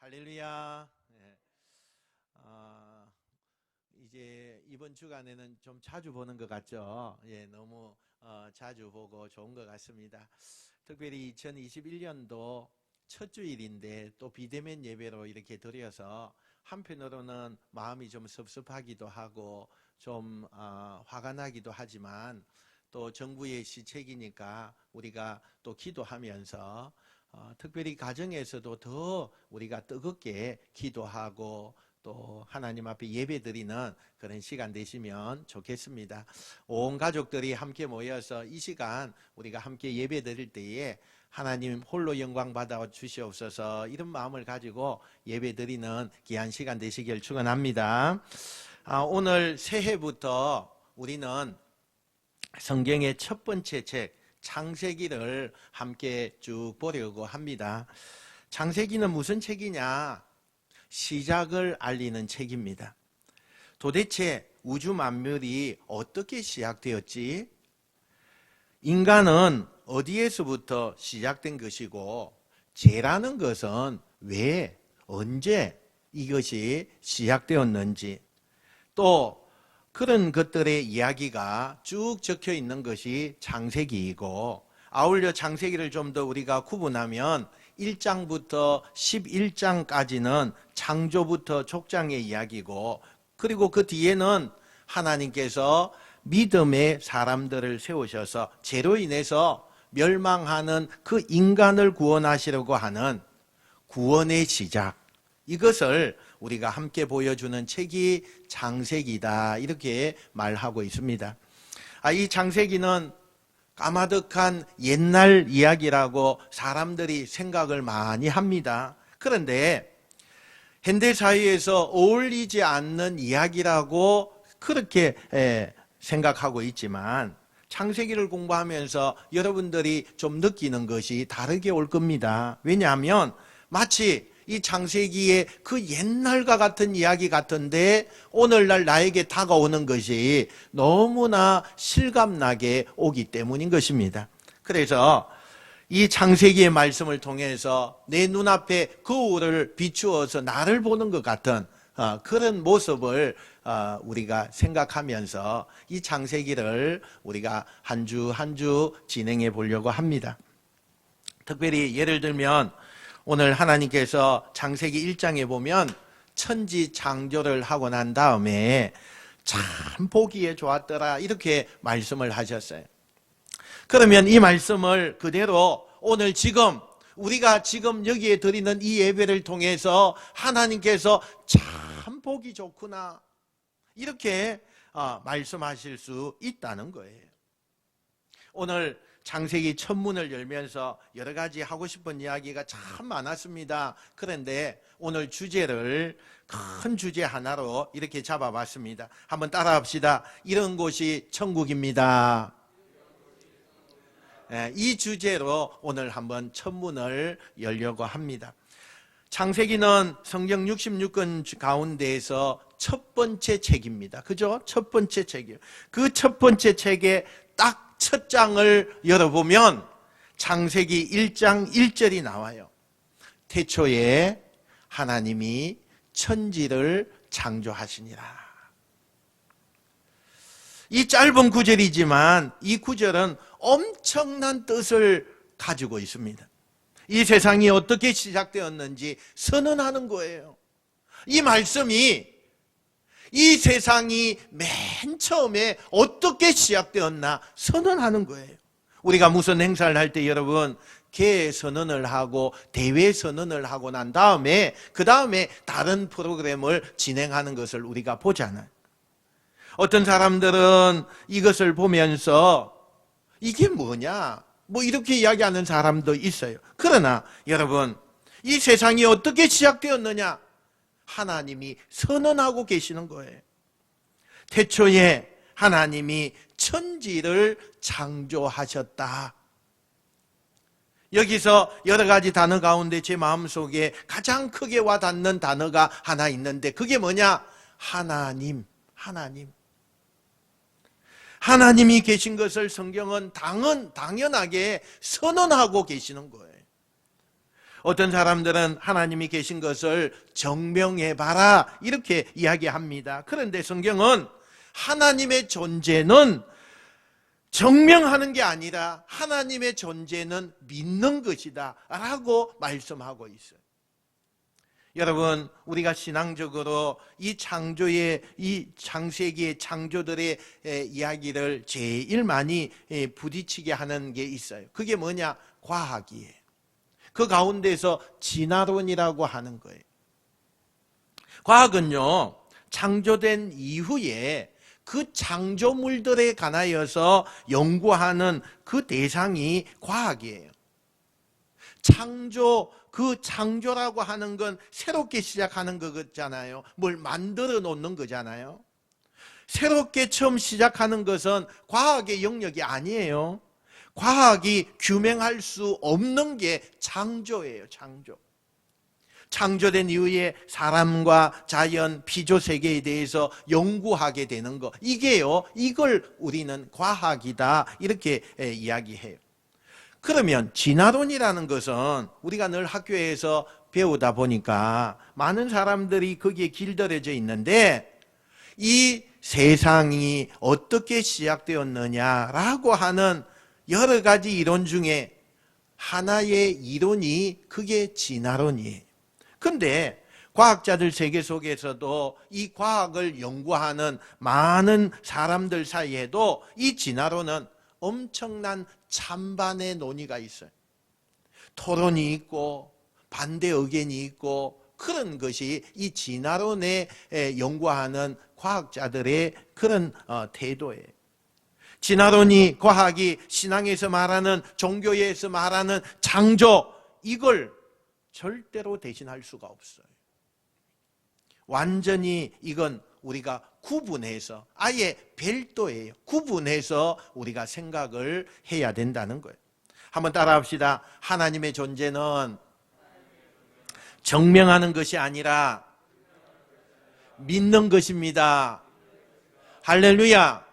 할렐루야. 예. 이제 이번 주간에는 좀 자주 보는 것 같죠? 예, 너무 자주 보고 좋은 것 같습니다. 특별히 2021년도 첫 주일인데 또 비대면 예배로 이렇게 드려서 한편으로는 마음이 좀 섭섭하기도 하고 좀 화가 나기도 하지만 또 정부의 시책이니까 우리가 또 기도하면서 특별히 가정에서도 더 우리가 뜨겁게 기도하고 또 하나님 앞에 예배드리는 그런 시간 되시면 좋겠습니다. 온 가족들이 함께 모여서 이 시간 우리가 함께 예배드릴 때에 하나님 홀로 영광 받아 주시옵소서, 이런 마음을 가지고 예배드리는 귀한 시간 되시길 축원합니다. 오늘 새해부터 우리는 성경의 첫 번째 책 창세기를 함께 쭉 보려고 합니다. 창세기는 무슨 책이냐? 시작을 알리는 책입니다. 도대체 우주 만물이 어떻게 시작되었지? 인간은 어디에서부터 시작된 것이고, 죄라는 것은 왜, 언제 이것이 시작되었는지, 또 그런 것들의 이야기가 쭉 적혀 있는 것이 창세기이고, 아울러 창세기를 좀 더 우리가 구분하면 1장부터 11장까지는 창조부터 족장의 이야기고, 그리고 그 뒤에는 하나님께서 믿음의 사람들을 세우셔서 죄로 인해서 멸망하는 그 인간을 구원하시려고 하는 구원의 시작, 이것을 우리가 함께 보여주는 책이 창세기다, 이렇게 말하고 있습니다. 이 창세기는 까마득한 옛날 이야기라고 사람들이 생각을 많이 합니다. 그런데 현대사회에서 어울리지 않는 이야기라고 그렇게 생각하고 있지만, 창세기를 공부하면서 여러분들이 좀 느끼는 것이 다르게 올 겁니다. 왜냐하면 마치 이 창세기의 그 옛날과 같은 이야기 같은데 오늘날 나에게 다가오는 것이 너무나 실감나게 오기 때문인 것입니다. 그래서 이 창세기의 말씀을 통해서 내 눈앞에 거울을 비추어서 나를 보는 것 같은 그런 모습을 우리가 생각하면서 이 창세기를 우리가 한 주 한 주 진행해 보려고 합니다. 특별히 예를 들면 오늘 하나님께서 창세기 1장에 보면 천지 창조를 하고 난 다음에 참 보기에 좋았더라, 이렇게 말씀을 하셨어요. 그러면 이 말씀을 그대로 오늘 지금 우리가 지금 여기에 드리는 이 예배를 통해서 하나님께서 참 보기 좋구나, 이렇게 말씀하실 수 있다는 거예요. 오늘 창세기 첫 문을 열면서 여러 가지 하고 싶은 이야기가 참 많았습니다. 그런데 오늘 주제를 큰 주제 하나로 이렇게 잡아봤습니다. 한번 따라합시다. 이런 곳이 천국입니다. 이 주제로 오늘 한번 첫 문을 열려고 합니다. 창세기는 성경 66권 가운데에서 첫 번째 책입니다. 그죠? 첫 번째 책이에요. 그 첫 번째 책에 딱 첫 장을 열어보면 창세기 1장 1절이 나와요. 태초에 하나님이 천지를 창조하시니라. 이 짧은 구절이지만 이 구절은 엄청난 뜻을 가지고 있습니다. 이 세상이 어떻게 시작되었는지 선언하는 거예요. 이 말씀이 이 세상이 맨 처음에 어떻게 시작되었나 선언하는 거예요. 우리가 무슨 행사를 할 때 여러분 개 선언을 하고 대회 선언을 하고 난 다음에 그 다음에 다른 프로그램을 진행하는 것을 우리가 보잖아요. 어떤 사람들은 이것을 보면서 이게 뭐냐, 뭐 이렇게 이야기하는 사람도 있어요. 그러나 여러분, 이 세상이 어떻게 시작되었느냐, 하나님이 선언하고 계시는 거예요. 태초에 하나님이 천지를 창조하셨다. 여기서 여러 가지 단어 가운데 제 마음속에 가장 크게 와닿는 단어가 하나 있는데 그게 뭐냐? 하나님. 하나님이 계신 것을 성경은 당연하게 선언하고 계시는 거예요. 어떤 사람들은 하나님이 계신 것을 증명해봐라 이렇게 이야기합니다. 그런데 성경은 하나님의 존재는 증명하는 게 아니라 하나님의 존재는 믿는 것이다 라고 말씀하고 있어요. 여러분, 우리가 신앙적으로 이 창조의, 이 창세기의 창조들의 이야기를 제일 많이 부딪히게 하는 게 있어요. 그게 뭐냐? 과학이에요. 그 가운데서 진화론이라고 하는 거예요. 과학은요, 창조된 이후에 그 창조물들에 관하여서 연구하는 그 대상이 과학이에요. 그 창조라고 하는 건 새롭게 시작하는 거잖아요. 뭘 만들어 놓는 거잖아요. 새롭게 처음 시작하는 것은 과학의 영역이 아니에요. 과학이 규명할 수 없는 게 창조예요, 창조. 창조된 이후에 사람과 자연, 피조 세계에 대해서 연구하게 되는 거. 이게요, 이걸 우리는 과학이다 이렇게 이야기해요. 그러면 진화론이라는 것은 우리가 늘 학교에서 배우다 보니까 많은 사람들이 거기에 길들여져 있는데 이 세상이 어떻게 시작되었느냐라고 하는 여러 가지 이론 중에 하나의 이론이 그게 진화론이에요. 그런데 과학자들 세계 속에서도 이 과학을 연구하는 많은 사람들 사이에도 이 진화론은 엄청난 찬반의 논의가 있어요. 토론이 있고 반대 의견이 있고 그런 것이 이 진화론에 연구하는 과학자들의 그런 태도예요. 진화론이 과학이 신앙에서 말하는 종교에서 말하는 창조 이걸 절대로 대신할 수가 없어요. 완전히 이건 우리가 구분해서 아예 별도예요. 구분해서 우리가 생각을 해야 된다는 거예요. 한번 따라합시다. 하나님의 존재는 증명하는 것이 아니라 믿는 것입니다. 할렐루야.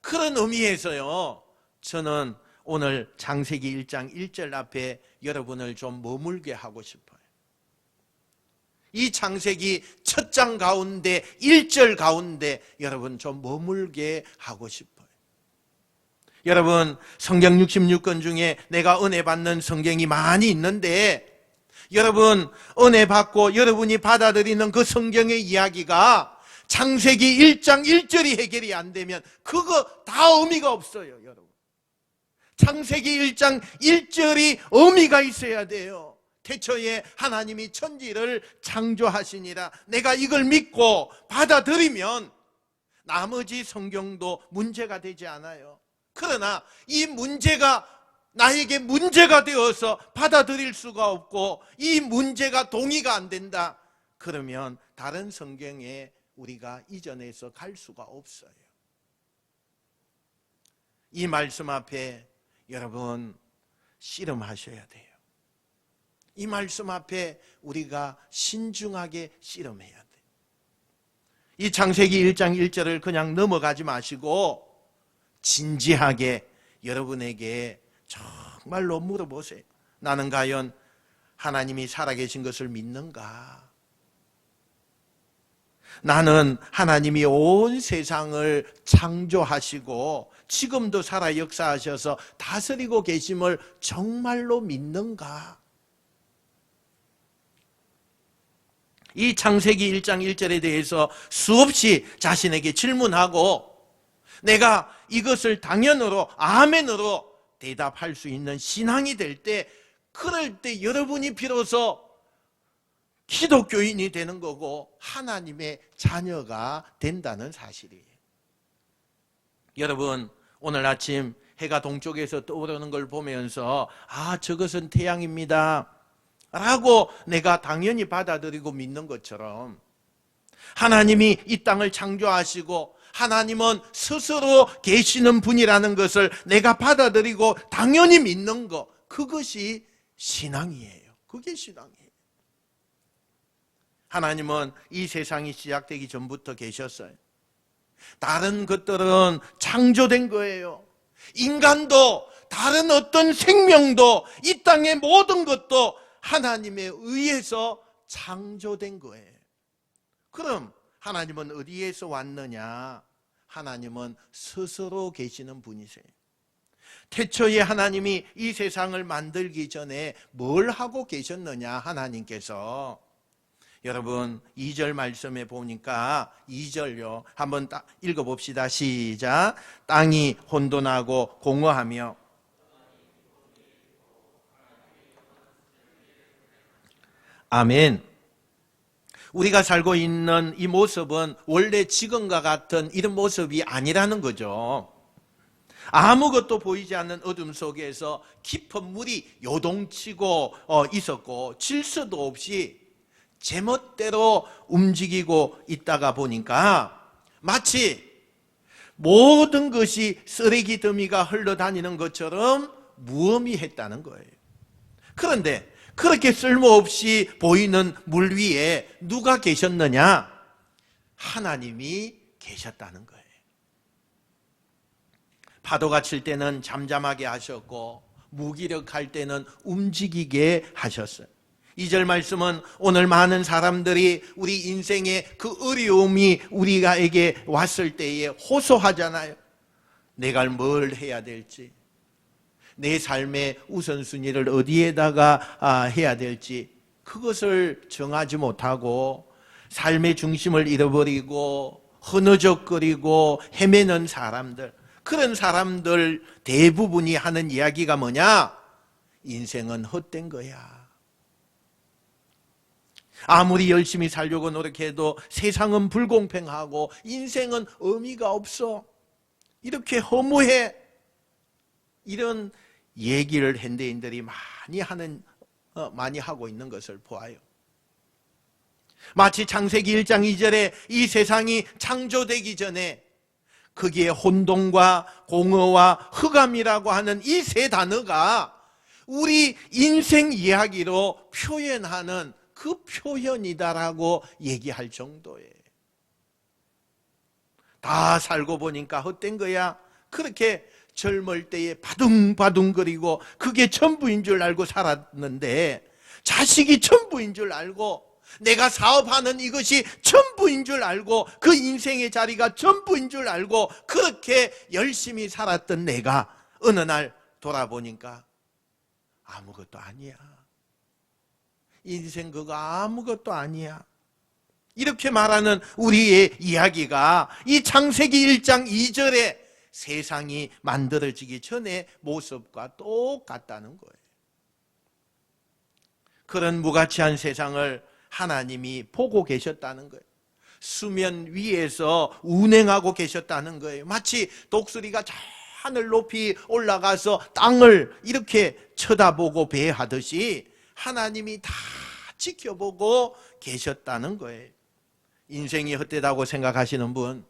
그런 의미에서요, 저는 오늘 창세기 1장 1절 앞에 여러분을 좀 머물게 하고 싶어요. 이 창세기 첫 장 가운데 1절 가운데 여러분 좀 머물게 하고 싶어요. 여러분, 성경 66권 중에 내가 은혜 받는 성경이 많이 있는데 여러분 은혜 받고 여러분이 받아들이는 그 성경의 이야기가 창세기 1장 1절이 해결이 안 되면 그거 다 의미가 없어요. 여러분, 창세기 1장 1절이 의미가 있어야 돼요. 태초에 하나님이 천지를 창조하시니라. 내가 이걸 믿고 받아들이면 나머지 성경도 문제가 되지 않아요. 그러나 이 문제가 나에게 문제가 되어서 받아들일 수가 없고 이 문제가 동의가 안 된다. 그러면 다른 성경에 우리가 이전해서 갈 수가 없어요. 이 말씀 앞에 여러분 씨름하셔야 돼요. 이 말씀 앞에 우리가 신중하게 씨름해야 돼요. 이 창세기 1장 1절을 그냥 넘어가지 마시고 진지하게 여러분에게 정말로 물어보세요. 나는 과연 하나님이 살아계신 것을 믿는가? 나는 하나님이 온 세상을 창조하시고 지금도 살아 역사하셔서 다스리고 계심을 정말로 믿는가? 이 창세기 1장 1절에 대해서 수없이 자신에게 질문하고 내가 이것을 당연으로 아멘으로 대답할 수 있는 신앙이 될 때, 그럴 때 여러분이 비로소 기독교인이 되는 거고 하나님의 자녀가 된다는 사실이에요. 여러분, 오늘 아침 해가 동쪽에서 떠오르는 걸 보면서 저것은 태양입니다 라고 내가 당연히 받아들이고 믿는 것처럼 하나님이 이 땅을 창조하시고 하나님은 스스로 계시는 분이라는 것을 내가 받아들이고 당연히 믿는 것, 그것이 신앙이에요. 그게 신앙이에요. 하나님은 이 세상이 시작되기 전부터 계셨어요. 다른 것들은 창조된 거예요. 인간도 다른 어떤 생명도 이 땅의 모든 것도 하나님에 의해서 창조된 거예요. 그럼 하나님은 어디에서 왔느냐? 하나님은 스스로 계시는 분이세요. 태초에 하나님이 이 세상을 만들기 전에 뭘 하고 계셨느냐? 하나님께서 여러분 2절 말씀에 보니까 2절요 한번 읽어봅시다. 시작. 땅이 혼돈하고 공허하며 아멘. 우리가 살고 있는 이 모습은 원래 지금과 같은 이런 모습이 아니라는 거죠. 아무것도 보이지 않는 어둠 속에서 깊은 물이 요동치고 있었고 질서도 없이 제멋대로 움직이고 있다가 보니까 마치 모든 것이 쓰레기 더미가 흘러다니는 것처럼 무의미했다는 거예요. 그런데 그렇게 쓸모없이 보이는 물 위에 누가 계셨느냐? 하나님이 계셨다는 거예요. 파도가 칠 때는 잠잠하게 하셨고 무기력할 때는 움직이게 하셨어요. 2절 말씀은 오늘 많은 사람들이 우리 인생의 그 어려움이 우리에게 왔을 때에 호소하잖아요. 내가 뭘 해야 될지, 내 삶의 우선순위를 어디에다가 해야 될지 그것을 정하지 못하고 삶의 중심을 잃어버리고 흐느적거리고 헤매는 사람들, 그런 사람들 대부분이 하는 이야기가 뭐냐? 인생은 헛된 거야. 아무리 열심히 살려고 노력해도 세상은 불공평하고 인생은 의미가 없어. 이렇게 허무해. 이런 얘기를 현대인들이 많이 하고 있는 것을 보아요. 마치 창세기 1장 2절에 이 세상이 창조되기 전에 거기에 혼돈과 공허와 흑암이라고 하는 이 세 단어가 우리 인생 이야기로 표현하는 그 표현이다라고 얘기할 정도예요. 다 살고 보니까 헛된 거야. 그렇게 젊을 때에 바둥바둥거리고 그게 전부인 줄 알고 살았는데, 자식이 전부인 줄 알고 내가 사업하는 이것이 전부인 줄 알고 그 인생의 자리가 전부인 줄 알고 그렇게 열심히 살았던 내가 어느 날 돌아보니까 아무것도 아니야. 인생 그거 아무것도 아니야. 이렇게 말하는 우리의 이야기가 이 창세기 1장 2절에 세상이 만들어지기 전의 모습과 똑같다는 거예요. 그런 무가치한 세상을 하나님이 보고 계셨다는 거예요. 수면 위에서 운행하고 계셨다는 거예요. 마치 독수리가 저 하늘 높이 올라가서 땅을 이렇게 쳐다보고 배하듯이 하나님이 다 지켜보고 계셨다는 거예요. 인생이 헛되다고 생각하시는 분,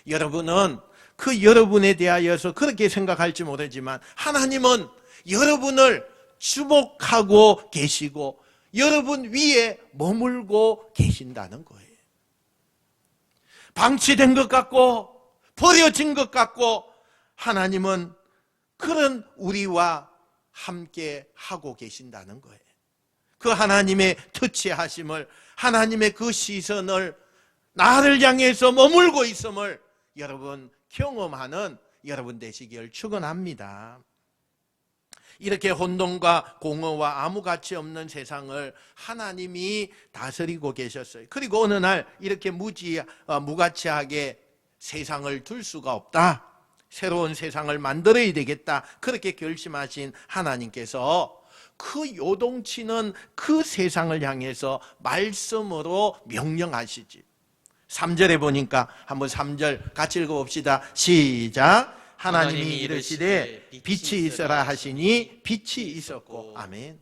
여러분은 그 여러분에 대하여서 그렇게 생각할지 모르지만 하나님은 여러분을 주목하고 계시고 여러분 위에 머물고 계신다는 거예요. 방치된 것 같고 버려진 것 같고 하나님은 그런 우리와 함께 하고 계신다는 거예요. 그 하나님의 터치하심을, 하나님의 그 시선을 나를 향해서 머물고 있음을 여러분 경험하는 여러분 되시길 축원합니다. 이렇게 혼돈과 공허와 아무 가치 없는 세상을 하나님이 다스리고 계셨어요. 그리고 어느 날 이렇게 무가치하게 세상을 둘 수가 없다, 새로운 세상을 만들어야 되겠다, 그렇게 결심하신 하나님께서 그 요동치는 그 세상을 향해서 말씀으로 명령하시지. 3절에 보니까 한번 3절 같이 읽어봅시다. 시작. 하나님이 이르시되 빛이 있어라 하시니 빛이 있었고. 아멘.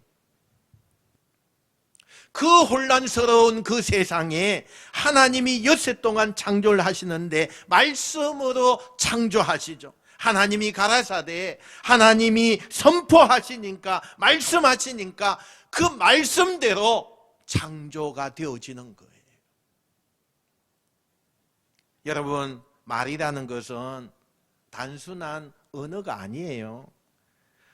그 혼란스러운 그 세상에 하나님이 엿새 동안 창조를 하시는데 말씀으로 창조하시죠. 하나님이 가라사대, 하나님이 선포하시니까, 말씀하시니까 그 말씀대로 창조가 되어지는 거예요. 여러분, 말이라는 것은 단순한 언어가 아니에요.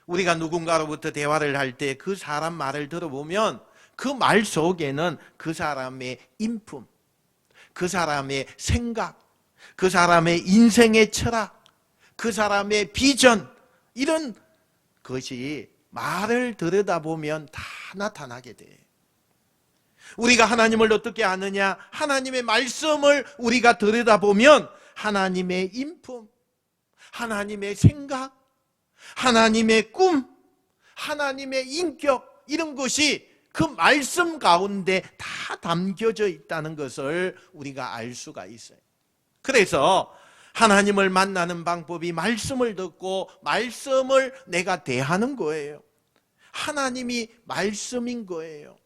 우리가 누군가로부터 대화를 할 때 그 사람 말을 들어보면 그 말 속에는 그 사람의 인품, 그 사람의 생각, 그 사람의 인생의 철학, 그 사람의 비전, 이런 것이 말을 들여다보면 다 나타나게 돼. 우리가 하나님을 어떻게 아느냐? 하나님의 말씀을 우리가 들여다보면 하나님의 인품, 하나님의 생각, 하나님의 꿈, 하나님의 인격, 이런 것이 그 말씀 가운데 다 담겨져 있다는 것을 우리가 알 수가 있어요. 그래서 하나님을 만나는 방법이 말씀을 듣고 말씀을 내가 대하는 거예요. 하나님이 말씀인 거예요.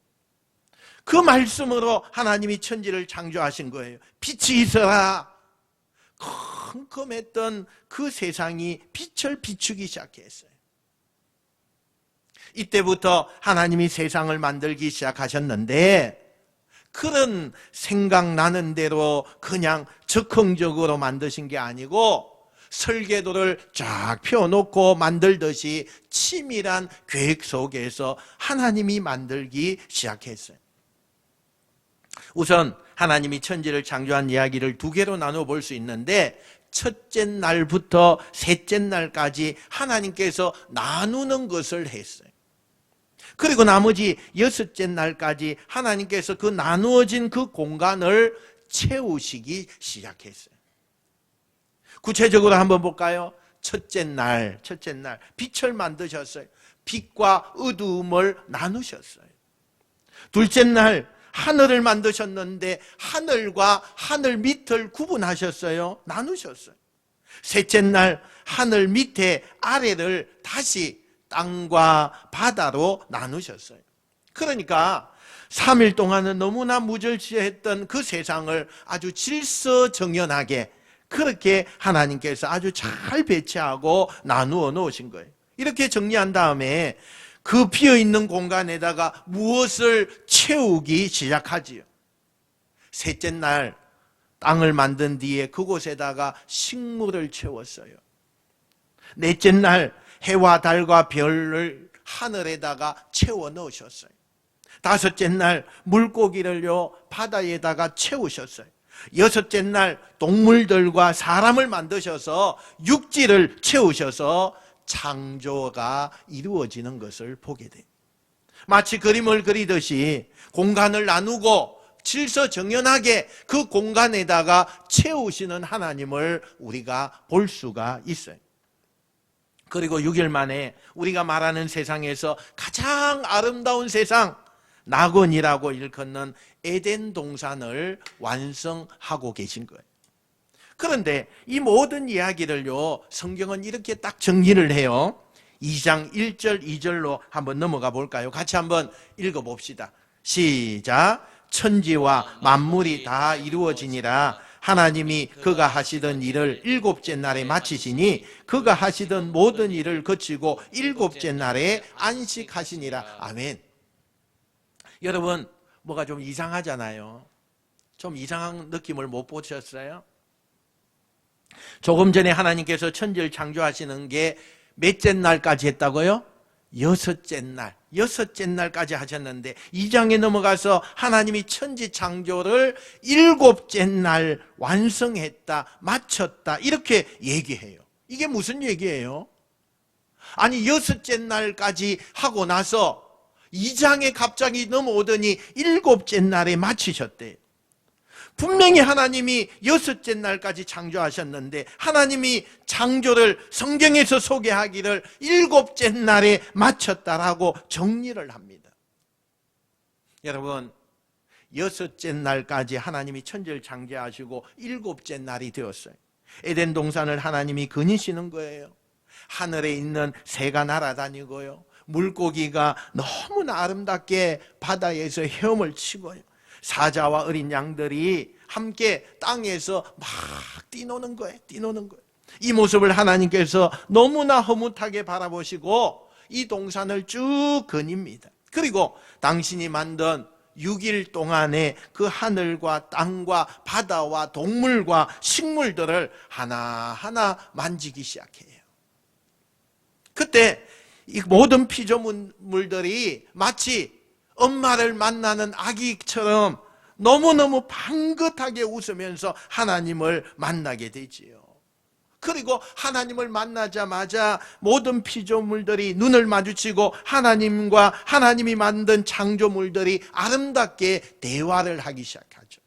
그 말씀으로 하나님이 천지를 창조하신 거예요. 빛이 있어라. 컴컴했던 그 세상이 빛을 비추기 시작했어요. 이때부터 하나님이 세상을 만들기 시작하셨는데 그런 생각나는 대로 그냥 즉흥적으로 만드신 게 아니고 설계도를 쫙 펴놓고 만들듯이 치밀한 계획 속에서 하나님이 만들기 시작했어요. 우선 하나님이 천지를 창조한 이야기를 두 개로 나눠 볼 수 있는데 첫째 날부터 셋째 날까지 하나님께서 나누는 것을 했어요. 그리고 나머지 여섯째 날까지 하나님께서 그 나누어진 그 공간을 채우시기 시작했어요. 구체적으로 한번 볼까요? 첫째 날 빛을 만드셨어요. 빛과 어두움을 나누셨어요. 둘째 날 하늘을 만드셨는데 하늘과 하늘 밑을 구분하셨어요. 나누셨어요. 셋째 날 하늘 밑에 아래를 다시 땅과 바다로 나누셨어요. 그러니까 3일 동안은 너무나 무절제했던 그 세상을 아주 질서정연하게 그렇게 하나님께서 아주 잘 배치하고 나누어 놓으신 거예요. 이렇게 정리한 다음에 그 비어있는 공간에다가 무엇을 채우기 시작하지요. 셋째 날 땅을 만든 뒤에 그곳에다가 식물을 채웠어요. 넷째 날 해와 달과 별을 하늘에다가 채워 넣으셨어요. 다섯째 날 물고기를요 바다에다가 채우셨어요. 여섯째 날 동물들과 사람을 만드셔서 육지를 채우셔서 창조가 이루어지는 것을 보게 돼요. 마치 그림을 그리듯이 공간을 나누고 질서정연하게 그 공간에다가 채우시는 하나님을 우리가 볼 수가 있어요. 그리고 6일 만에 우리가 말하는 세상에서 가장 아름다운 세상, 낙원이라고 일컫는 에덴 동산을 완성하고 계신 거예요. 그런데 이 모든 이야기를요 성경은 이렇게 딱 정리를 해요. 2장 1절 2절로 한번 넘어가 볼까요? 같이 한번 읽어봅시다. 시작. 천지와 만물이 다 이루어지니라. 하나님이 그가 하시던 일을 일곱째 날에 마치시니 그가 하시던 모든 일을 거치고 일곱째 날에 안식하시니라. 아멘. 여러분 뭐가 좀 이상하잖아요. 좀 이상한 느낌을 못 보셨어요? 조금 전에 하나님께서 천지를 창조하시는 게 몇째 날까지 했다고요? 여섯째 날까지 하셨는데 2장에 넘어가서 하나님이 천지 창조를 일곱째 날 완성했다, 마쳤다 이렇게 얘기해요. 이게 무슨 얘기예요? 아니 여섯째 날까지 하고 나서 2장에 갑자기 넘어오더니 일곱째 날에 마치셨대요. 분명히 하나님이 여섯째 날까지 창조하셨는데 하나님이 창조를 성경에서 소개하기를 일곱째 날에 마쳤다라고 정리를 합니다. 여러분 여섯째 날까지 하나님이 천지를 창조하시고 일곱째 날이 되었어요. 에덴 동산을 하나님이 거니시는 거예요. 하늘에 있는 새가 날아다니고요. 물고기가 너무나 아름답게 바다에서 헤엄을 치고요. 사자와 어린 양들이 함께 땅에서 막 뛰노는 거예요. 이 모습을 하나님께서 너무나 허무하게 바라보시고 이 동산을 쭉 거닙니다. 그리고 당신이 만든 6일 동안에 그 하늘과 땅과 바다와 동물과 식물들을 하나하나 만지기 시작해요. 그때 이 모든 피조물들이 마치 엄마를 만나는 아기처럼 너무너무 방긋하게 웃으면서 하나님을 만나게 되지요. 그리고 하나님을 만나자마자 모든 피조물들이 눈을 마주치고 하나님과 하나님이 만든 창조물들이 아름답게 대화를 하기 시작하죠.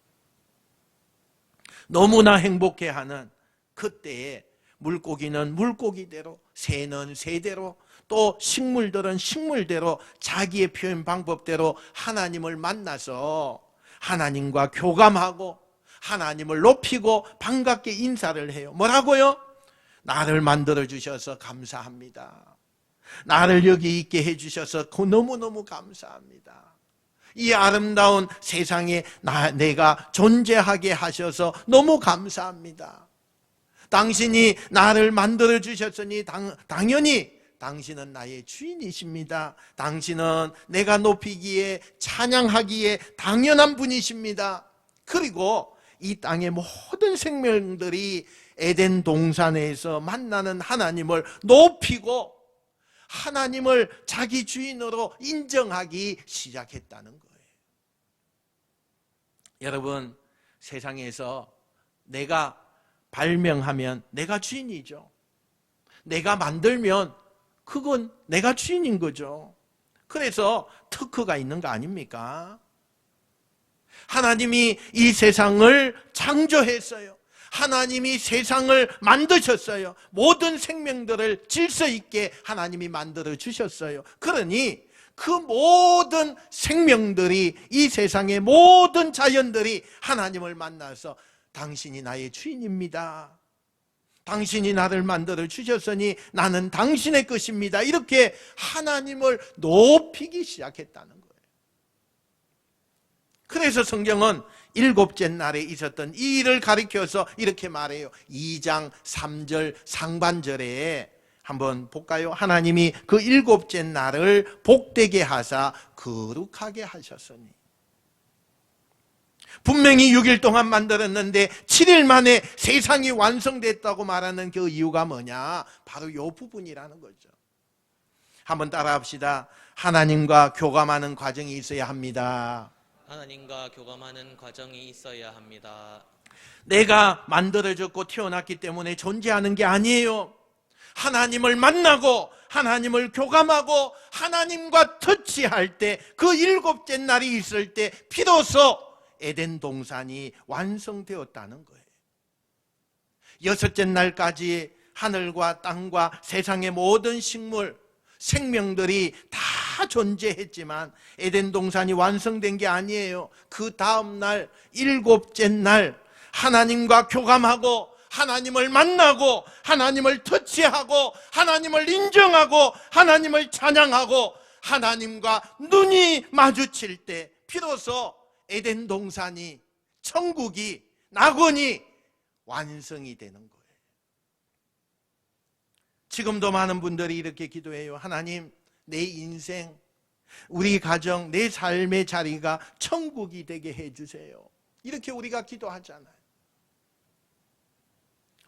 너무나 행복해하는 그때에 물고기는 물고기대로, 새는 새대로, 또 식물들은 식물대로 자기의 표현 방법대로 하나님을 만나서 하나님과 교감하고 하나님을 높이고 반갑게 인사를 해요. 뭐라고요? 나를 만들어주셔서 감사합니다. 나를 여기 있게 해주셔서 너무너무 감사합니다. 이 아름다운 세상에 내가 존재하게 하셔서 너무 감사합니다. 당신이 나를 만들어주셨으니 당연히 당신은 나의 주인이십니다. 당신은 내가 높이기에 찬양하기에 당연한 분이십니다. 그리고 이 땅의 모든 생명들이 에덴 동산에서 만나는 하나님을 높이고 하나님을 자기 주인으로 인정하기 시작했다는 거예요. 여러분, 세상에서 내가 발명하면 내가 주인이죠. 내가 만들면 그건 내가 주인인 거죠. 그래서 특허가 있는 거 아닙니까? 하나님이 이 세상을 창조했어요. 하나님이 세상을 만드셨어요. 모든 생명들을 질서 있게 하나님이 만들어 주셨어요. 그러니 그 모든 생명들이, 이 세상의 모든 자연들이 하나님을 만나서 당신이 나의 주인입니다. 당신이 나를 만들어 주셨으니 나는 당신의 것입니다. 이렇게 하나님을 높이기 시작했다는 거예요. 그래서 성경은 일곱째 날에 있었던 이 일을 가리켜서 이렇게 말해요. 2장 3절 상반절에 한번 볼까요? 하나님이 그 일곱째 날을 복되게 하사 거룩하게 하셨으니. 분명히 6일 동안 만들었는데 7일 만에 세상이 완성됐다고 말하는 그 이유가 뭐냐? 바로 이 부분이라는 거죠. 한번 따라합시다. 하나님과 교감하는 과정이 있어야 합니다. 하나님과 교감하는 과정이 있어야 합니다. 내가 만들어졌고 태어났기 때문에 존재하는 게 아니에요. 하나님을 만나고 하나님을 교감하고 하나님과 터치할 때, 그 일곱째 날이 있을 때 비로소 에덴 동산이 완성되었다는 거예요. 여섯째 날까지 하늘과 땅과 세상의 모든 식물, 생명들이 다 존재했지만 에덴 동산이 완성된 게 아니에요. 그 다음 날, 일곱째 날 하나님과 교감하고 하나님을 만나고 하나님을 터치하고 하나님을 인정하고 하나님을 찬양하고 하나님과 눈이 마주칠 때 비로소 에덴 동산이, 천국이, 낙원이 완성이 되는 거예요. 지금도 많은 분들이 이렇게 기도해요. 하나님, 내 인생, 우리 가정, 내 삶의 자리가 천국이 되게 해주세요. 이렇게 우리가 기도하잖아요.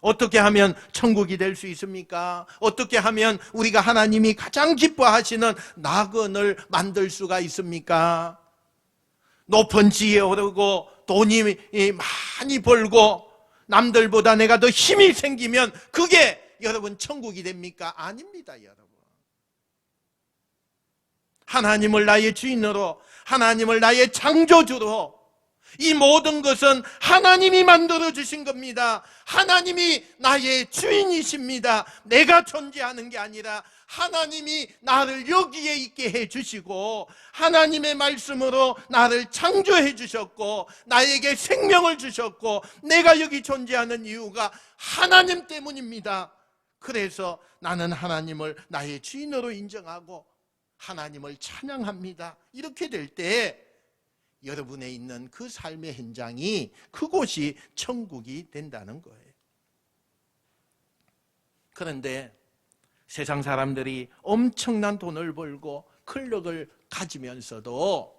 어떻게 하면 천국이 될 수 있습니까? 어떻게 하면 우리가 하나님이 가장 기뻐하시는 낙원을 만들 수가 있습니까? 높은 지혜에 오르고 돈이 많이 벌고 남들보다 내가 더 힘이 생기면 그게 여러분 천국이 됩니까? 아닙니다, 여러분. 하나님을 나의 주인으로, 하나님을 나의 창조주로, 이 모든 것은 하나님이 만들어 주신 겁니다. 하나님이 나의 주인이십니다. 내가 존재하는 게 아니라 하나님이 나를 여기에 있게 해주시고 하나님의 말씀으로 나를 창조해 주셨고 나에게 생명을 주셨고 내가 여기 존재하는 이유가 하나님 때문입니다. 그래서 나는 하나님을 나의 주인으로 인정하고 하나님을 찬양합니다. 이렇게 될 때 여러분에 있는 그 삶의 현장이, 그곳이 천국이 된다는 거예요. 그런데 세상 사람들이 엄청난 돈을 벌고 권력을 가지면서도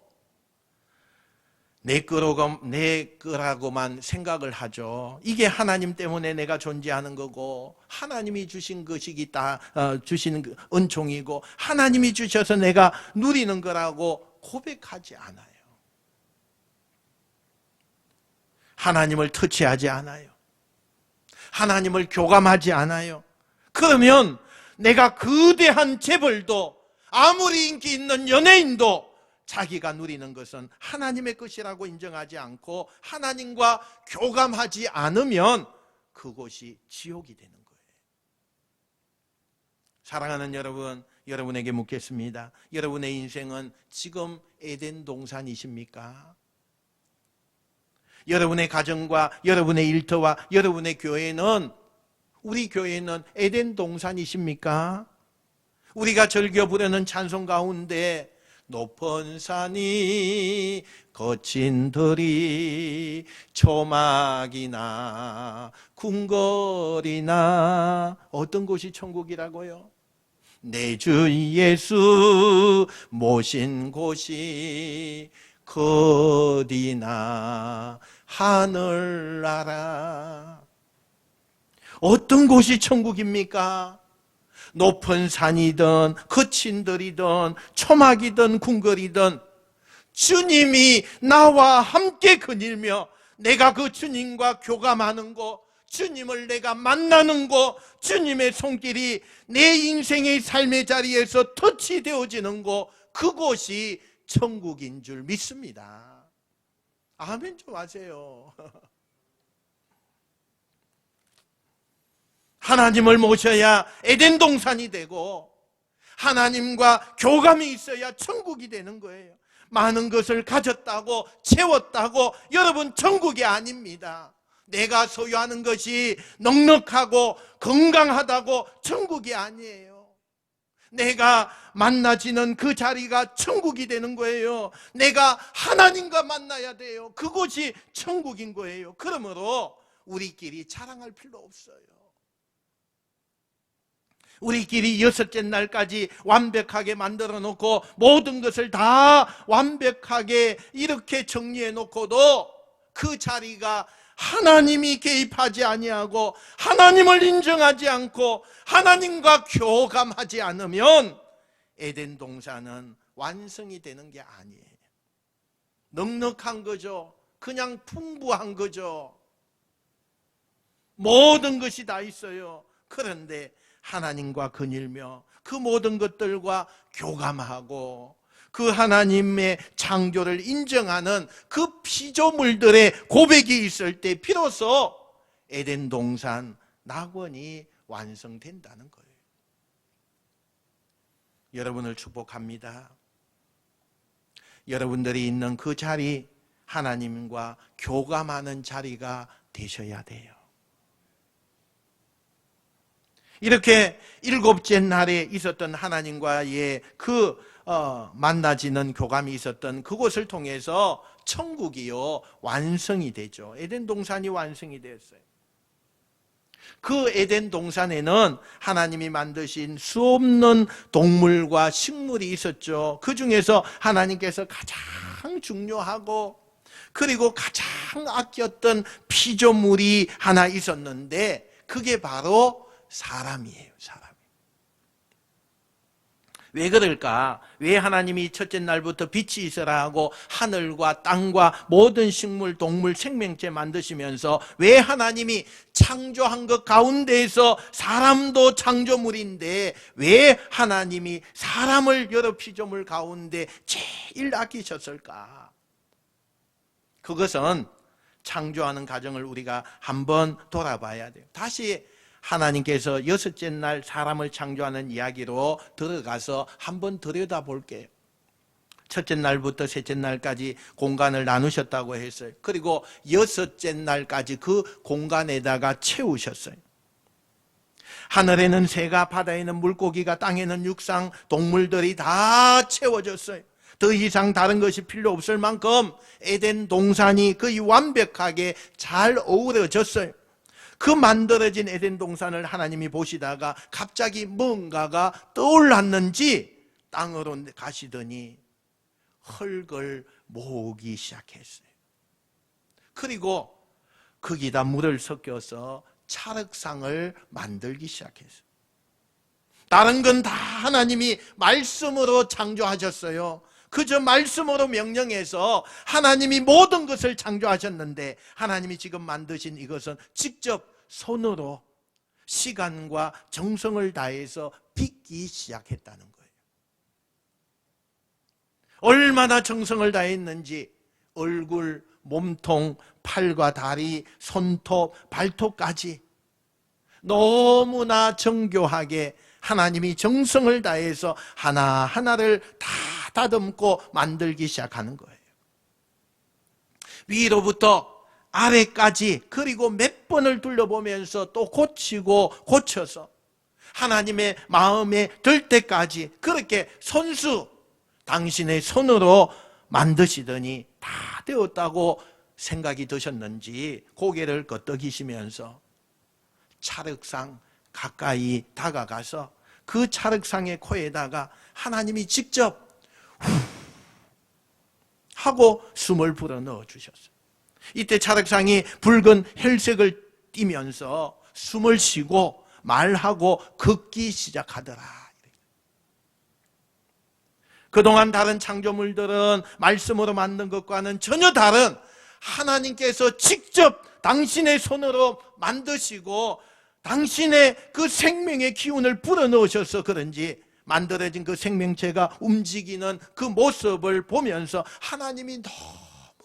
내 거라고만 생각을 하죠. 이게 하나님 때문에 내가 존재하는 거고, 하나님이 주신 것이기 주신 은총이고, 하나님이 주셔서 내가 누리는 거라고 고백하지 않아요. 하나님을 터치하지 않아요. 하나님을 교감하지 않아요. 그러면 내가 거대한 재벌도, 아무리 인기 있는 연예인도 자기가 누리는 것은 하나님의 것이라고 인정하지 않고 하나님과 교감하지 않으면 그곳이 지옥이 되는 거예요. 사랑하는 여러분, 여러분에게 묻겠습니다. 여러분의 인생은 지금 에덴 동산이십니까? 여러분의 가정과 여러분의 일터와 여러분의 교회는, 우리 교회는 에덴 동산이십니까? 우리가 즐겨 부르는 찬송 가운데 높은 산이 거친 들이 초막이나 궁궐이나 어떤 곳이 천국이라고요? 내 주 예수 모신 곳이 어디나 하늘나라. 어떤 곳이 천국입니까? 높은 산이든 거친 들이든 초막이든 궁궐이든 주님이 나와 함께 거닐며 내가 그 주님과 교감하는 곳, 주님을 내가 만나는 곳, 주님의 손길이 내 인생의 삶의 자리에서 터치되어지는 곳, 그곳이 천국인 줄 믿습니다. 아멘 좀 하세요. 하나님을 모셔야 에덴 동산이 되고 하나님과 교감이 있어야 천국이 되는 거예요. 많은 것을 가졌다고 채웠다고 여러분 천국이 아닙니다. 내가 소유하는 것이 넉넉하고 건강하다고 천국이 아니에요. 내가 만나지는 그 자리가 천국이 되는 거예요. 내가 하나님과 만나야 돼요. 그곳이 천국인 거예요. 그러므로 우리끼리 자랑할 필요 없어요. 우리끼리 6째 날까지 완벽하게 만들어 놓고 모든 것을 다 완벽하게 이렇게 정리해 놓고도 그 자리가 하나님이 개입하지 아니하고 하나님을 인정하지 않고 하나님과 교감하지 않으면 에덴 동산은 완성이 되는 게 아니에요. 넉넉한 거죠. 그냥 풍부한 거죠. 모든 것이 다 있어요. 그런데 하나님과 거닐며 그 모든 것들과 교감하고 그 하나님의 창조를 인정하는 그 피조물들의 고백이 있을 때 비로소 에덴 동산 낙원이 완성된다는 거예요. 여러분을 축복합니다. 여러분들이 있는 그 자리, 하나님과 교감하는 자리가 되셔야 돼요. 이렇게 7째 날에 있었던 하나님과의 만나지는 교감이 있었던 그곳을 통해서 천국이요 완성이 되죠. 에덴 동산이 완성이 되었어요. 그 에덴 동산에는 하나님이 만드신 수없는 동물과 식물이 있었죠. 그 중에서 하나님께서 가장 중요하고 그리고 가장 아꼈던 피조물이 하나 있었는데 그게 바로 사람이에요. 사람. 왜 그럴까? 왜 하나님이 첫째 날부터 빛이 있어라 하고 하늘과 땅과 모든 식물, 동물, 생명체 만드시면서 왜 하나님이 창조한 것 가운데에서 사람도 창조물인데 왜 하나님이 사람을 여러 피조물 가운데 제일 아끼셨을까? 그것은 창조하는 과정을 우리가 한번 돌아봐야 돼요. 다시 하나님께서 6째 날 사람을 창조하는 이야기로 들어가서 한번 들여다볼게요. 첫째 날부터 셋째 날까지 공간을 나누셨다고 했어요. 그리고 6째 날까지 그 공간에다가 채우셨어요. 하늘에는 새가, 바다에는 물고기가, 땅에는 육상, 동물들이 다 채워졌어요. 더 이상 다른 것이 필요 없을 만큼 에덴 동산이 거의 완벽하게 잘 어우러졌어요. 그 만들어진 에덴 동산을 하나님이 보시다가 갑자기 뭔가가 떠올랐는지 땅으로 가시더니 흙을 모으기 시작했어요. 그리고 거기다 물을 섞여서 찰흙상을 만들기 시작했어요. 다른 건 다 하나님이 말씀으로 창조하셨어요. 그저 말씀으로 명령해서 하나님이 모든 것을 창조하셨는데, 하나님이 지금 만드신 이것은 직접 손으로 시간과 정성을 다해서 빚기 시작했다는 거예요. 얼마나 정성을 다했는지 얼굴, 몸통, 팔과 다리, 손톱, 발톱까지 너무나 정교하게 하나님이 정성을 다해서 하나하나를 다 다듬고 만들기 시작하는 거예요. 위로부터 아래까지, 그리고 몇 번을 둘러보면서 또 고치고 고쳐서 하나님의 마음에 들 때까지 그렇게 손수 당신의 손으로 만드시더니 다 되었다고 생각이 드셨는지 고개를 끄덕이시면서 찰흙상 가까이 다가가서 그 찰흙상의 코에다가 하나님이 직접 후 하고 숨을 불어넣어 주셨어요. 이때 찰흙상이 붉은 혈색을 띠면서 숨을 쉬고 말하고 걷기 시작하더라. 그동안 다른 창조물들은 말씀으로 만든 것과는 전혀 다른, 하나님께서 직접 당신의 손으로 만드시고 당신의 그 생명의 기운을 불어넣으셔서 그런지 만들어진 그 생명체가 움직이는 그 모습을 보면서 하나님이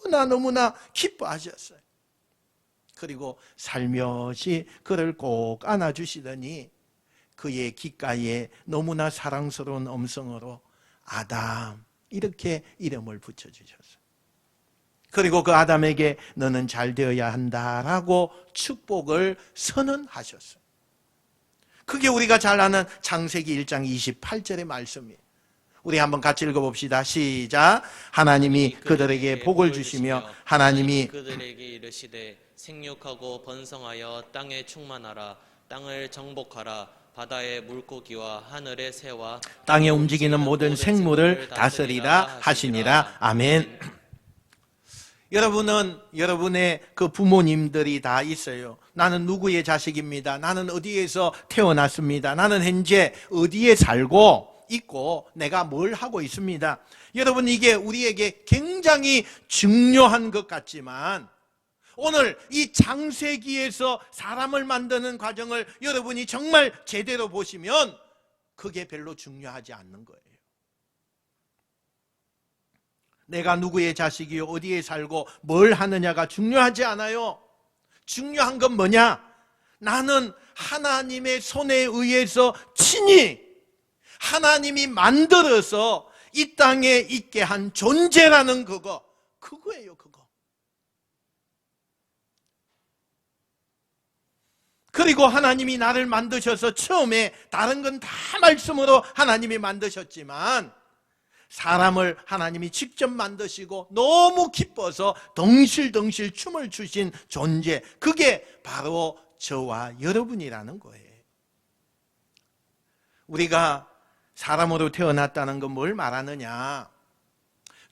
너무나 기뻐하셨어요. 그리고 살며시 그를 꼭 안아주시더니 그의 귓가에 너무나 사랑스러운 음성으로 아담, 이렇게 이름을 붙여주셨어요. 그리고 그 아담에게 너는 잘 되어야 한다라고 축복을 선언하셨어요. 그게 우리가 잘 아는 창세기 1장 28절의 말씀이에요. 우리 한번 같이 읽어봅시다. 시작. 하나님이 그들에게 복을 주시며 하나님이 그들에게 이르시되 생육하고 번성하여 땅에 충만하라. 땅을 정복하라. 바다의 물고기와 하늘의 새와 땅에 움직이는 모든 생물을 다스리라 하시니라. 아멘. 여러분은 여러분의 그 부모님들이 다 있어요. 나는 누구의 자식입니다. 나는 어디에서 태어났습니다. 나는 현재 어디에 살고 있고 내가 뭘 하고 있습니다. 여러분, 이게 우리에게 굉장히 중요한 것 같지만 오늘 이 창세기에서 사람을 만드는 과정을 여러분이 정말 제대로 보시면 그게 별로 중요하지 않는 거예요. 내가 누구의 자식이요, 어디에 살고 뭘 하느냐가 중요하지 않아요. 중요한 건 뭐냐? 나는 하나님의 손에 의해서 친히 하나님이 만들어서 이 땅에 있게 한 존재라는 그거예요, 그거. 그리고 하나님이 나를 만드셔서 처음에 다른 건 다 말씀으로 하나님이 만드셨지만 사람을 하나님이 직접 만드시고 너무 기뻐서 덩실덩실 춤을 추신 존재, 그게 바로 저와 여러분이라는 거예요. 우리가 사람으로 태어났다는 건 뭘 말하느냐?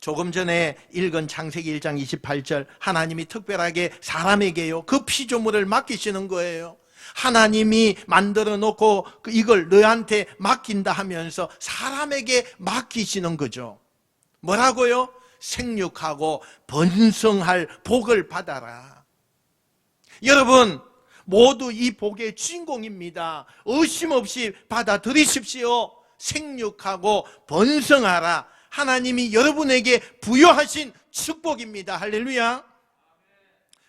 조금 전에 읽은 창세기 1장 28절, 하나님이 특별하게 사람에게요 그 피조물을 맡기시는 거예요. 하나님이 만들어 놓고 이걸 너한테 맡긴다 하면서 사람에게 맡기시는 거죠. 뭐라고요? 생육하고 번성할 복을 받아라. 여러분 모두 이 복의 주인공입니다. 의심 없이 받아들이십시오. 생육하고 번성하라. 하나님이 여러분에게 부여하신 축복입니다. 할렐루야.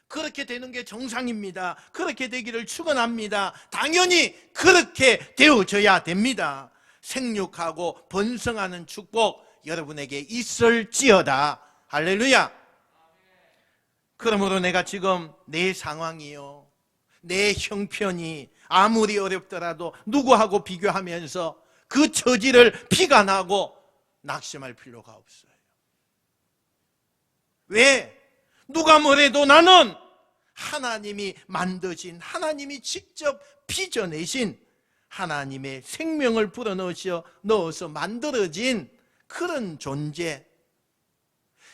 그렇게 되는 게 정상입니다. 그렇게 되기를 축원합니다. 당연히 그렇게 되어져야 됩니다. 생육하고 번성하는 축복 여러분에게 있을지어다. 할렐루야. 그러므로 내가 지금 내 상황이요, 내 형편이 아무리 어렵더라도 누구하고 비교하면서 그 처지를 비관하고 낙심할 필요가 없어요. 왜? 누가 뭐래도 나는 하나님이 만드신, 하나님이 직접 빚어내신 하나님의 생명을 불어넣어서 만들어진 그런 존재,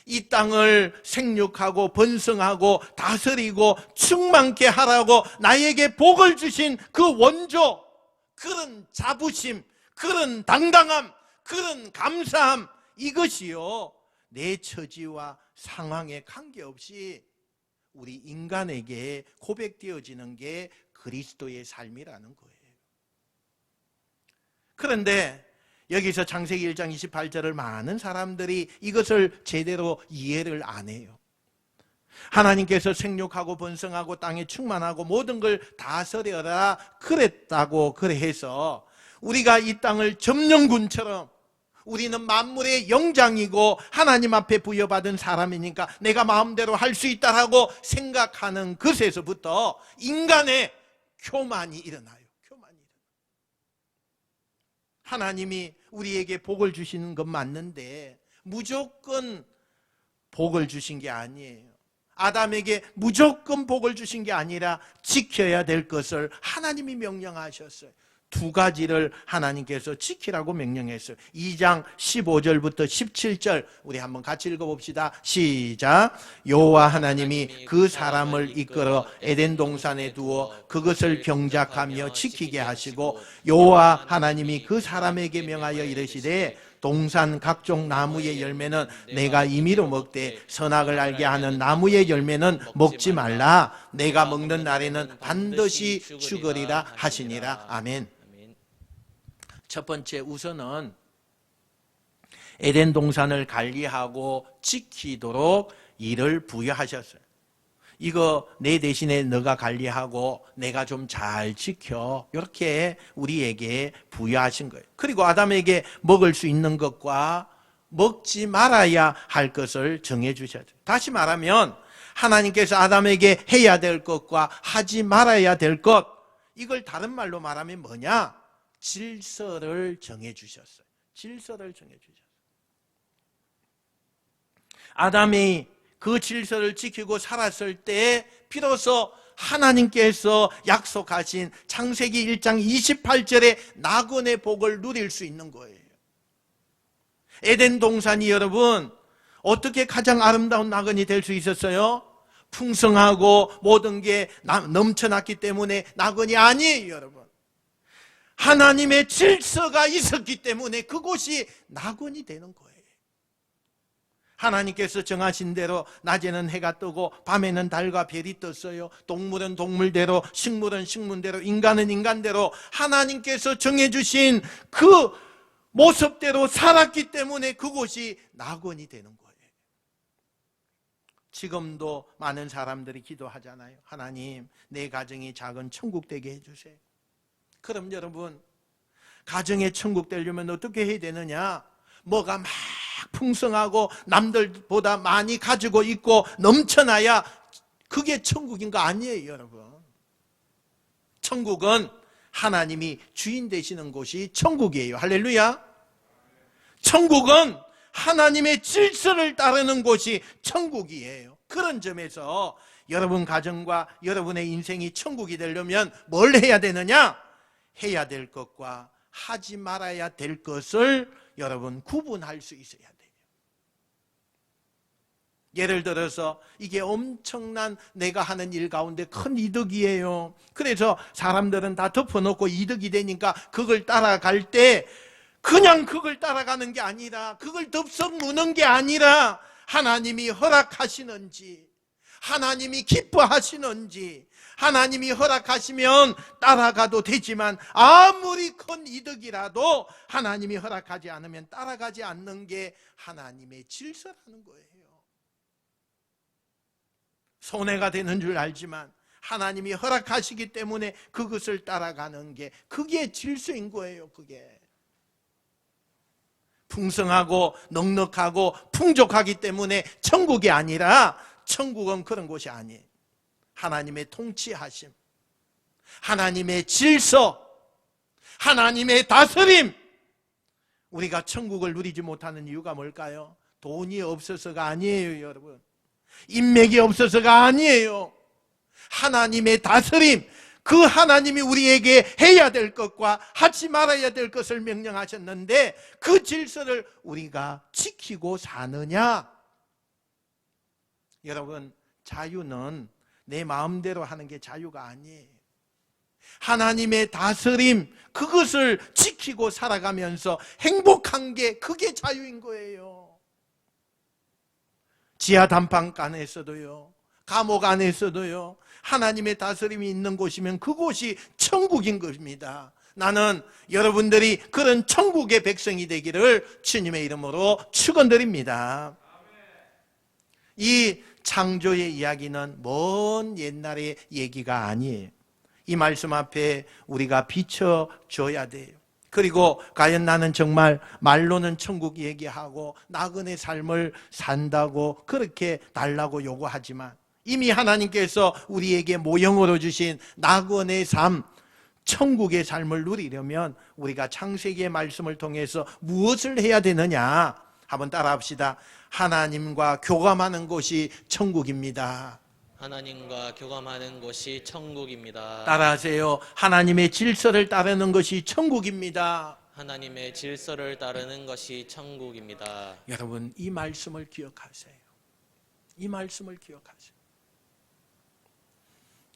이 땅을 생육하고 번성하고 다스리고 충만케 하라고 나에게 복을 주신 그 원조, 그런 자부심, 그런 당당함, 그런 감사함, 이것이요 내 처지와 상황에 관계없이 우리 인간에게 고백되어지는 게 그리스도의 삶이라는 거예요. 그런데 여기서 창세기 1장 28절을 많은 사람들이 이것을 제대로 이해를 안 해요. 하나님께서 생육하고 번성하고 땅에 충만하고 모든 걸 다스려라 그랬다고 그래서 우리가 이 땅을 점령군처럼 우리는 만물의 영장이고 하나님 앞에 부여받은 사람이니까 내가 마음대로 할 수 있다라고 생각하는 것에서부터 인간의 교만이 일어나요. 하나님이 우리에게 복을 주시는 건 맞는데 무조건 복을 주신 게 아니에요. 아담에게 무조건 복을 주신 게 아니라 지켜야 될 것을 하나님이 명령하셨어요. 두 가지를 하나님께서 지키라고 명령했어요. 2장 15절부터 17절 우리 한번 같이 읽어봅시다. 시작. 여호와 하나님이 그 사람을 이끌어 에덴 동산에 두어 그것을 경작하며 지키게 하시고 여호와 하나님이 그 사람에게 명하여 이르시되 동산 각종 나무의 열매는 내가 임의로 먹되 선악을 알게 하는 나무의 열매는 먹지 말라. 내가 먹는 날에는 반드시 죽으리라 하시니라. 아멘. 첫 번째, 우선은 에덴 동산을 관리하고 지키도록 일을 부여하셨어요. 이거 내 대신에 너가 관리하고 내가 좀 잘 지켜, 이렇게 우리에게 부여하신 거예요. 그리고 아담에게 먹을 수 있는 것과 먹지 말아야 할 것을 정해 주셨죠. 다시 말하면 하나님께서 아담에게 해야 될 것과 하지 말아야 될 것, 이걸 다른 말로 말하면 뭐냐? 질서를 정해 주셨어요. 질서를 정해 주셨어요. 아담이 그 질서를 지키고 살았을 때 비로소 하나님께서 약속하신 창세기 1장 28절의 낙원의 복을 누릴 수 있는 거예요. 에덴 동산이 여러분 어떻게 가장 아름다운 낙원이 될 수 있었어요? 풍성하고 모든 게 넘쳐났기 때문에 낙원이 아니에요, 여러분. 하나님의 질서가 있었기 때문에 그곳이 낙원이 되는 거예요. 하나님께서 정하신 대로 낮에는 해가 뜨고 밤에는 달과 별이 떴어요. 동물은 동물대로, 식물은 식물대로, 인간은 인간대로 하나님께서 정해주신 그 모습대로 살았기 때문에 그곳이 낙원이 되는 거예요. 지금도 많은 사람들이 기도하잖아요. 하나님, 내 가정이 작은 천국 되게 해주세요. 그럼 여러분, 가정의 천국 되려면 어떻게 해야 되느냐? 뭐가 막 풍성하고 남들보다 많이 가지고 있고 넘쳐나야 그게 천국인 거 아니에요, 여러분. 천국은 하나님이 주인 되시는 곳이 천국이에요. 할렐루야. 천국은 하나님의 질서를 따르는 곳이 천국이에요. 그런 점에서 여러분 가정과 여러분의 인생이 천국이 되려면 뭘 해야 되느냐? 해야 될 것과 하지 말아야 될 것을 여러분 구분할 수 있어야 돼요. 예를 들어서 이게 엄청난 내가 하는 일 가운데 큰 이득이에요. 그래서 사람들은 다 덮어놓고 이득이 되니까 그걸 따라갈 때 그냥 그걸 따라가는 게 아니라, 그걸 덥석 무는 게 아니라 하나님이 허락하시는지, 하나님이 기뻐하시는지, 하나님이 허락하시면 따라가도 되지만 아무리 큰 이득이라도 하나님이 허락하지 않으면 따라가지 않는 게 하나님의 질서라는 거예요. 손해가 되는 줄 알지만 하나님이 허락하시기 때문에 그것을 따라가는 게 그게 질서인 거예요. 그게 풍성하고 넉넉하고 풍족하기 때문에 천국이 아니라, 천국은 그런 곳이 아니에요. 하나님의 통치하심, 하나님의 질서, 하나님의 다스림. 우리가 천국을 누리지 못하는 이유가 뭘까요? 돈이 없어서가 아니에요, 여러분. 인맥이 없어서가 아니에요. 하나님의 다스림, 그 하나님이 우리에게 해야 될 것과 하지 말아야 될 것을 명령하셨는데 그 질서를 우리가 지키고 사느냐? 여러분, 자유는 내 마음대로 하는 게 자유가 아니에요. 하나님의 다스림, 그것을 지키고 살아가면서 행복한 게 그게 자유인 거예요. 지하 단칸간에서도요, 감옥 안에서도요, 하나님의 다스림이 있는 곳이면 그곳이 천국인 것입니다. 나는 여러분들이 그런 천국의 백성이 되기를 주님의 이름으로 축원드립니다. 이 창조의 이야기는 먼 옛날의 얘기가 아니에요. 이 말씀 앞에 우리가 비춰줘야 돼요. 그리고 과연 나는 정말 말로는 천국 얘기하고 나그네 삶을 산다고 그렇게 달라고 요구하지만 이미 하나님께서 우리에게 모형으로 주신 나그네 삶, 천국의 삶을 누리려면 우리가 창세기의 말씀을 통해서 무엇을 해야 되느냐? 한번 따라합시다. 하나님과 교감하는 곳이 천국입니다. 하나님과 교감하는 곳이 천국입니다. 따라하세요. 하나님의 질서를 따르는 것이 천국입니다. 하나님의 질서를 따르는 것이 천국입니다. 여러분, 이 말씀을 기억하세요. 이 말씀을 기억하세요.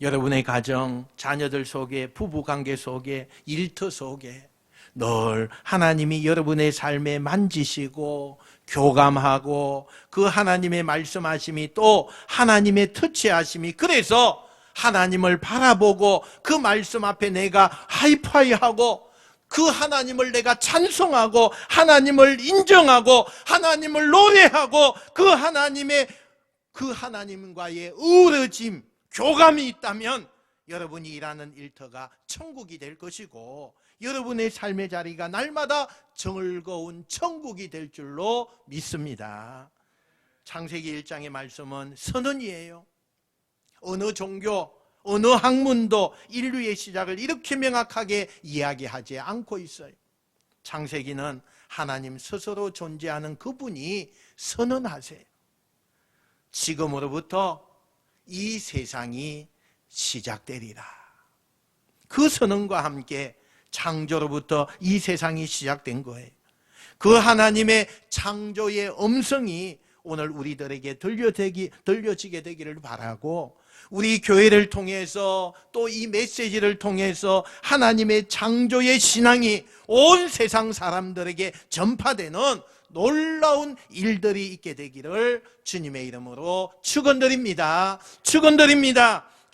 여러분의 가정, 자녀들 속에, 부부관계 속에, 일터 속에 늘 하나님이 여러분의 삶에 만지시고 교감하고 그 하나님의 말씀하심이 또 하나님의 터치하심이, 그래서 하나님을 바라보고 그 말씀 앞에 내가 하이파이하고 그 하나님을 내가 찬송하고 하나님을 인정하고 하나님을 노래하고 그 하나님과의 어우러짐, 교감이 있다면 여러분이 일하는 일터가 천국이 될 것이고 여러분의 삶의 자리가 날마다 즐거운 천국이 될 줄로 믿습니다. 창세기 1장의 말씀은 선언이에요. 어느 종교, 어느 학문도 인류의 시작을 이렇게 명확하게 이야기하지 않고 있어요. 창세기는 하나님 스스로 존재하는 그분이 선언하세요. 지금으로부터 이 세상이 시작되리라. 그 선언과 함께 창조로부터 이 세상이 시작된 거예요. 그 하나님의 창조의 음성이 오늘 우리들에게 들려지게 되기를 바라고, 우리 교회를 통해서 또 이 메시지를 통해서 하나님의 창조의 신앙이 온 세상 사람들에게 전파되는 놀라운 일들이 있게 되기를 주님의 이름으로 축원드립니다. 축원드립니다.